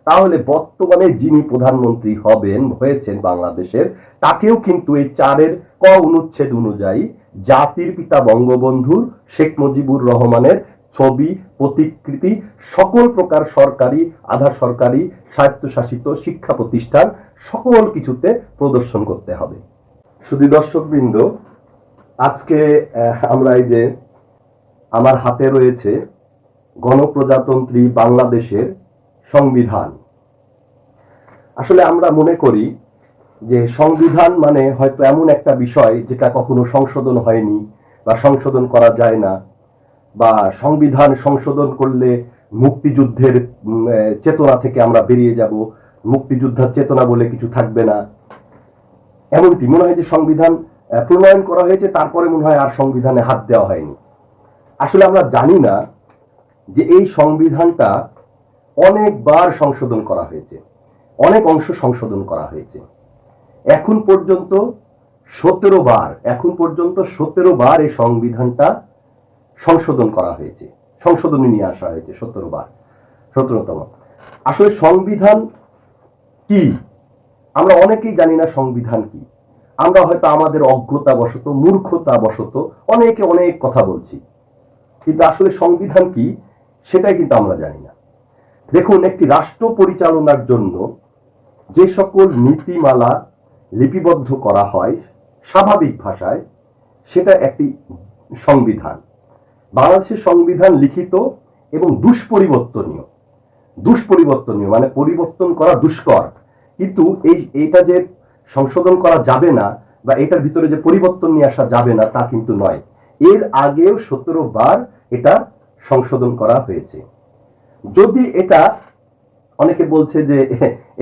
তাহলে বর্তমানে যিনি প্রধানমন্ত্রী হয়েছেন বাংলাদেশের, তাকেও কিন্তু এই 4-এর ক অনুচ্ছেদ অনুযায়ী জাতির পিতা বঙ্গবন্ধুর শেখ মুজিবুর রহমানের ছবি, প্রতিকৃতি, সকল প্রকার সরকারি, আধা সরকারি, স্বায়ত্তশাসিত শিক্ষা প্রতিষ্ঠান সকল কিছুতে প্রদর্শন করতে হবে। শুধু দর্শকবৃন্দ, আজকে আমরা এই যে আমার হাতে রয়েছে গণপ্রজাতন্ত্রী বাংলাদেশের সংবিধান। আসলে আমরা মনে করি যে সংবিধান মানে হয়তো এমন একটা বিষয় যেটা কখনো সংশোধন হয়নি বা সংশোধন করা যায় না, বা সংবিধান সংশোধন করলে মুক্তিযুদ্ধের চেতনা থেকে আমরা বেরিয়ে যাব, মুক্তিযুদ্ধের চেতনা বলে কিছু থাকবে না। এমনটি মনে হয় যে সংবিধান প্রণয়ন করা হয়েছে, তারপরে মনে হয় আর সংবিধানে হাত দেওয়া হয়নি। আসলে আমরা জানি না যে এই সংবিধানটা অনেকবার সংশোধন করা হয়েছে, অনেক অংশ সংশোধন করা হয়েছে। এখন পর্যন্ত 17 বার এই সংবিধানটা সংশোধন করা হয়েছে, সংশোধনী নিয়ে আসা হয়েছে 17তম। আসলে সংবিধান কি আমরা অনেকেই জানি না। সংবিধান কি আমরা হয়তো আমাদের অজ্ঞতা বশত, মূর্খতা বশত অনেকে অনেক কথা বলছি, কিন্তু আসলে সংবিধান কি সেটাই কিন্তু আমরা জানি না। দেখুন, একটি রাষ্ট্র পরিচালনার জন্য যে সকল নীতিমালা লিপিবদ্ধ করা হয় স্বাভাবিক ভাষায়, সেটা একটি সংবিধান। বাংলাদেশের সংবিধান লিখিত এবং দুষ্পরিবর্তনীয় মানে পরিবর্তন করা দুষ্কর, কিন্তু এইটা যে সংশোধন করা যাবে না বা এটার ভিতরে যে পরিবর্তন নিয়ে আসা যাবে না তা কিন্তু নয়। এর আগেও 17 বার এটা সংশোধন করা হয়েছে। যদি এটা অনেকে বলছে যে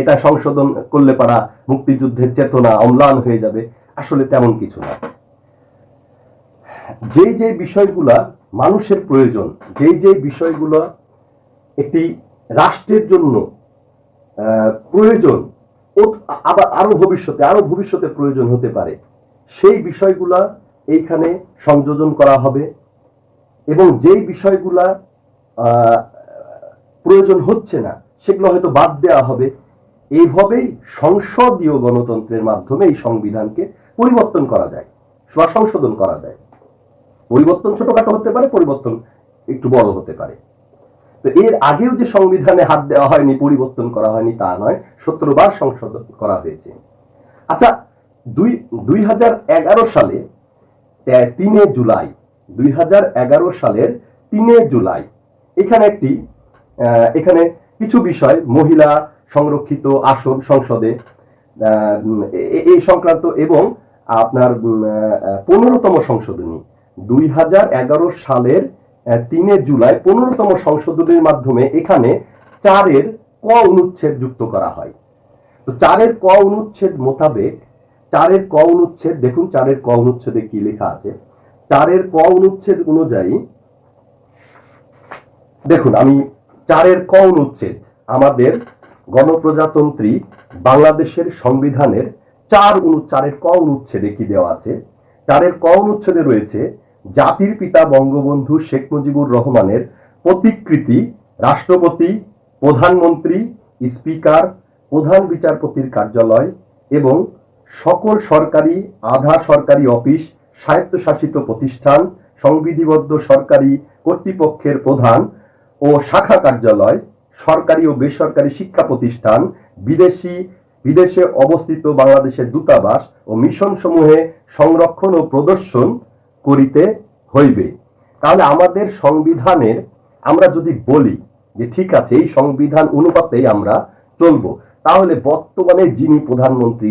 এটা সংশোধন করলে পারা মুক্তিযুদ্ধের চেতনা অম্লান হয়ে যাবে, আসলে তেমন কিছু না। যে বিষয়গুলা মানুষের প্রয়োজন, যে বিষয়গুলো একটি রাষ্ট্রের জন্য প্রয়োজন, আবার আরো ভবিষ্যতে প্রয়োজন হতে পারে, সেই বিষয়গুলা এইখানে সংযোজন করা হবে। এবং যেই বিষয়গুলা প্রয়োজন হচ্ছে না সেগুলো হয়তো বাদ দেওয়া হবে। এইভাবেই সংসদীয় গণতন্ত্রের মাধ্যমে এই সংবিধানকে পরিবর্তন করা যায় বা সংশোধন করা যায়। পরিবর্তন ছোটখাটো হতে পারে, পরিবর্তন একটু বড় হতে পারে। তো এর আগেও যে সংবিধানে হাত দেওয়া হয়নি, পরিবর্তন করা হয়নি তা নয়, 17 বার সংশোধন করা হয়েছে। আচ্ছা, 2011 সালে 3 জুলাই 2011 সালের 3 জুলাই এখানে কিছু বিষয়, মহিলা সংরক্ষিত আসন সংসদে এই সংক্রান্ত এবং আপনার 15তম সংশোধনী 2011 সালের 3 জুলাই 15তম সংশোধনীর মাধ্যমে এখানে 4-এর ক অনুচ্ছেদ যুক্ত করা হয়। তো 4-এর ক অনুচ্ছেদ মোতাবেক, 4-এর ক অনুচ্ছেদ দেখুন, 4-এর ক অনুচ্ছেদে কি লেখা আছে। 4-এর ক অনুচ্ছেদ অনুযায়ী দেখুন, আমি 4-এর ক অনুচ্ছেদ আমাদের গণপ্রজাতন্ত্রী বাংলাদেশের সংবিধানের 4-এর ক অনুচ্ছেদে কি দেওয়া আছে। 4-এর ক অনুচ্ছেদে রয়েছে জাতির পিতা বঙ্গবন্ধু শেখ মুজিবুর রহমানের প্রতিকৃতি রাষ্ট্রপতি, প্রধানমন্ত্রী, স্পিকার, প্রধান বিচারপতির কার্যালয় এবং সকল সরকারি, আধা সরকারি অফিস, স্বায়ত্তশাসিত প্রতিষ্ঠান, সংবিধিবদ্ধ সরকারি কর্তৃপক্ষের প্রধান ও শাখা কার্যালয়, সরকারি ও বেসরকারি শিক্ষা প্রতিষ্ঠান, বিদেশে অবস্থিত বাংলাদেশের দূতাবাস ও মিশন সমূহে সংরক্ষণ ও প্রদর্শন করিতে হইবে। তাহলে আমাদের সংবিধানের আমরা যদি বলি যে ঠিক আছে, এই সংবিধান অনুপাতেই আমরা চলবো, তাহলে বর্তমানে যিনি প্রধানমন্ত্রী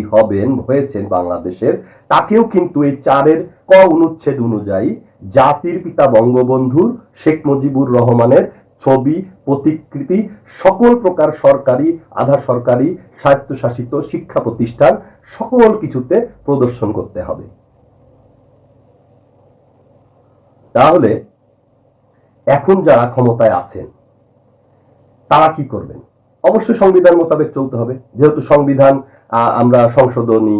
হয়েছেন বাংলাদেশের, তাকেও কিন্তু এই 4-এর ক অনুচ্ছেদ অনুযায়ী জাতির পিতা বঙ্গবন্ধুর শেখ মুজিবুর রহমানের ছবি, প্রতিকৃতি, সকল প্রকার সরকারি, আধা সরকারি, স্বায়ত্তশাসিত শিক্ষা প্রতিষ্ঠান সকল কিছুতে প্রদর্শন করতে হবে। তাহলে এখন যারা ক্ষমতায় আছেন তারা কি করবেন? অবশ্যই সংবিধান মোতাবেক চলতে হবে। যেহেতু সংবিধান আমরা সংশোধনী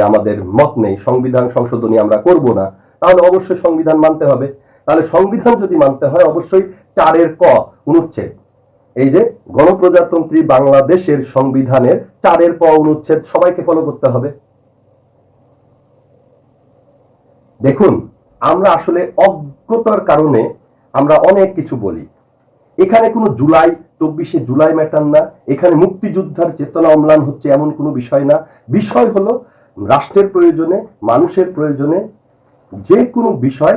আমাদের মত নেই, সংবিধান সংশোধনী আমরা করব না, তাহলে অবশ্যই সংবিধান মানতে হবে। তাহলে সংবিধান যদি মানতে হয় অবশ্যই 4-এর ক অনুচ্ছেদ এই যে গণপ্রজাতন্ত্রী বাংলাদেশের সংবিধানের 4 ক অনুচ্ছেদ সবাইকে ফলো করতে হবে। দেখুন, আমরা আসলে অজ্ঞতার কারণে আমরা অনেক কিছু বলি। এখানে কোনো 24শে জুলাই ম্যাটার না, এখানে মুক্তিযোদ্ধার চেতনা অম্লান হচ্ছে এমন কোনো বিষয় না। বিষয় হলো রাষ্ট্রের প্রয়োজনে, মানুষের প্রয়োজনে যে কোনো বিষয়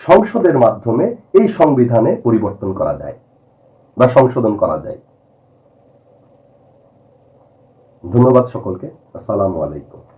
সংসদের মাধ্যমে এই সংবিধানে পরিবর্তন করা যায় বা সংশোধন করা যায়। ধন্যবাদ সকলকে। আসসালামু আলাইকুম।